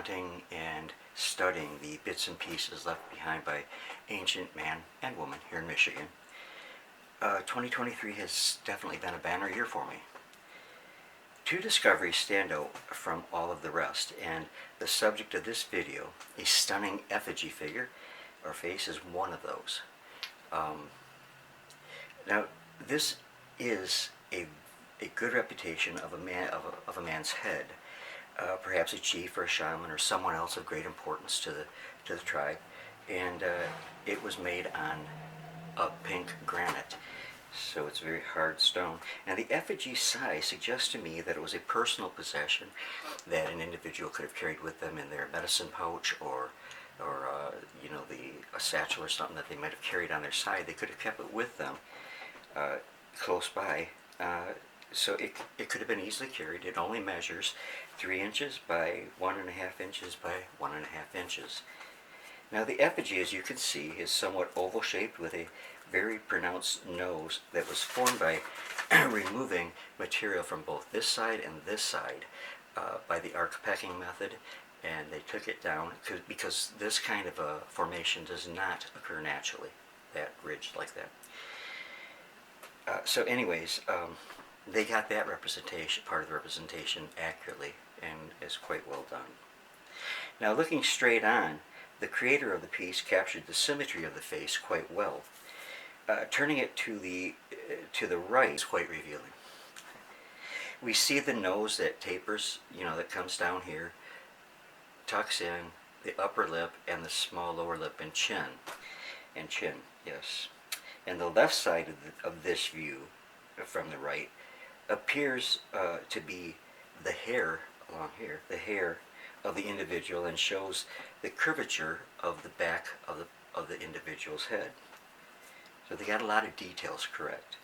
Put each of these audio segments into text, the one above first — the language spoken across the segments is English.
hunting and studying the bits and pieces left behind by ancient man and woman here in Michigan. 2023 has definitely been a banner year for me. Two discoveries stand out from all of the rest, and the subject of this video, a stunning effigy figure or face, is one of those. Now, this is a good reputation of a man's head, perhaps a chief or a shaman or someone else of great importance to the tribe, and it was made on a pink granite, so it's a very hard stone. And the effigy size suggests to me that it was a personal possession that an individual could have carried with them in their medicine pouch, or a satchel or something that they might have carried on their side. They could have kept it with them close by. So it could have been easily carried. It only measures 3 inches by 1.5 inches by 1.5 inches. Now the effigy, as you can see, is somewhat oval shaped with a very pronounced nose that was formed by removing material from both this side and this side by the arc pecking method, and they took it down because this kind of a formation does not occur naturally, that ridge like that. So anyways, they got that representation, part of the representation, accurately, and is quite well done. Now, looking straight on, the creator of the piece captured the symmetry of the face quite well. Turning it to the right is quite revealing. We see the nose that tapers, that comes down here, tucks in, the upper lip, and the small lower lip and chin. Yes. And the left side of this view, from the right, appears to be the hair along here, the hair of the individual, and shows the curvature of the back of the individual's head. So they got a lot of details correct.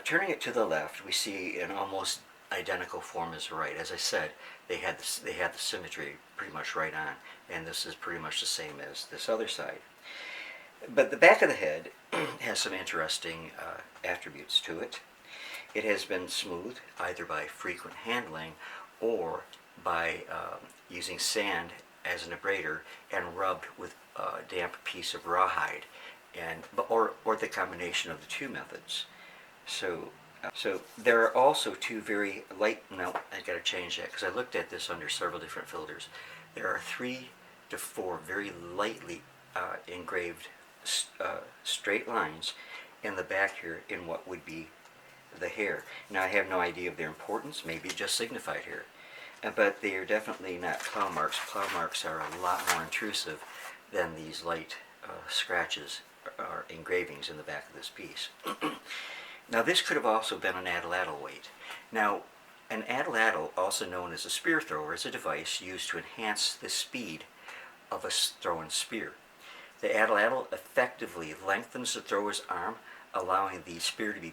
Turning it to the left, we see an almost identical form as the right. As I said, they had the symmetry pretty much right on, and this is pretty much the same as this other side. But the back of the head has some interesting attributes to it. It has been smoothed either by frequent handling or by using sand as an abrader and rubbed with a damp piece of rawhide, or the combination of the two methods. So there are also two very light. No, I got to change that because I looked at this under several different filters. There are 3 to 4 very lightly engraved straight lines in the back here in what would be the hair. Now I have no idea of their importance, maybe just signified here, but they are definitely not plow marks. Plow marks are a lot more intrusive than these light scratches or engravings in the back of this piece. Now this could have also been an atlatl weight. Now an atlatl, also known as a spear thrower, is a device used to enhance the speed of a thrown spear. The atlatl effectively lengthens the thrower's arm, allowing the spear to be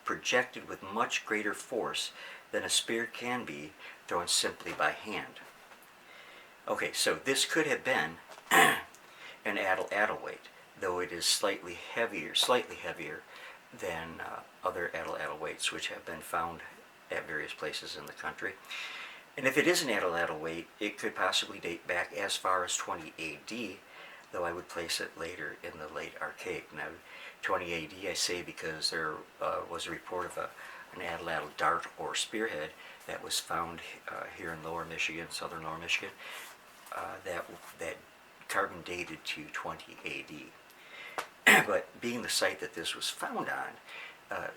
projected with much greater force than a spear can be thrown simply by hand. Okay, so this could have been an atlatl weight, though it is slightly heavier than other atlatl weights which have been found at various places in the country. And if it is an atlatl weight, it could possibly date back as far as 20 AD, though I would place it later in the late Archaic. Now, 20 AD I say because there was a report of an atlatl dart or spearhead that was found here in lower Michigan, southern lower Michigan, that carbon dated to 20 AD. But being the site that this was found on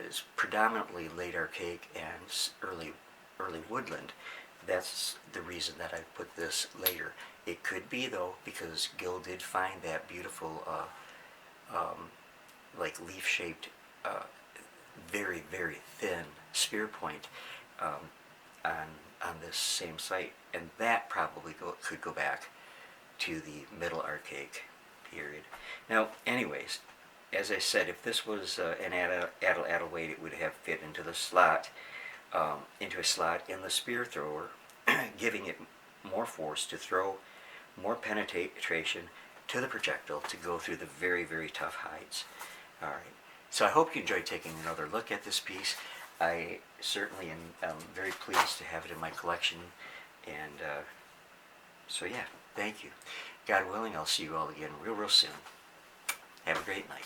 is predominantly late Archaic and early woodland, that's the reason that I put this later. It could be, though, because Gil did find that beautiful like leaf-shaped, very, very thin spear point on this same site, and that probably could go back to the Middle Archaic period. Now, anyways, as I said, if this was an atlatl weight, it would have fit into the slot, into a slot in the spear thrower, giving it more force to throw, more penetration to the projectile to go through the very, very tough hides. All right. So I hope you enjoyed taking another look at this piece. I certainly am very pleased to have it in my collection, and So yeah, thank you. God willing, I'll see you all again real soon. Have a great night.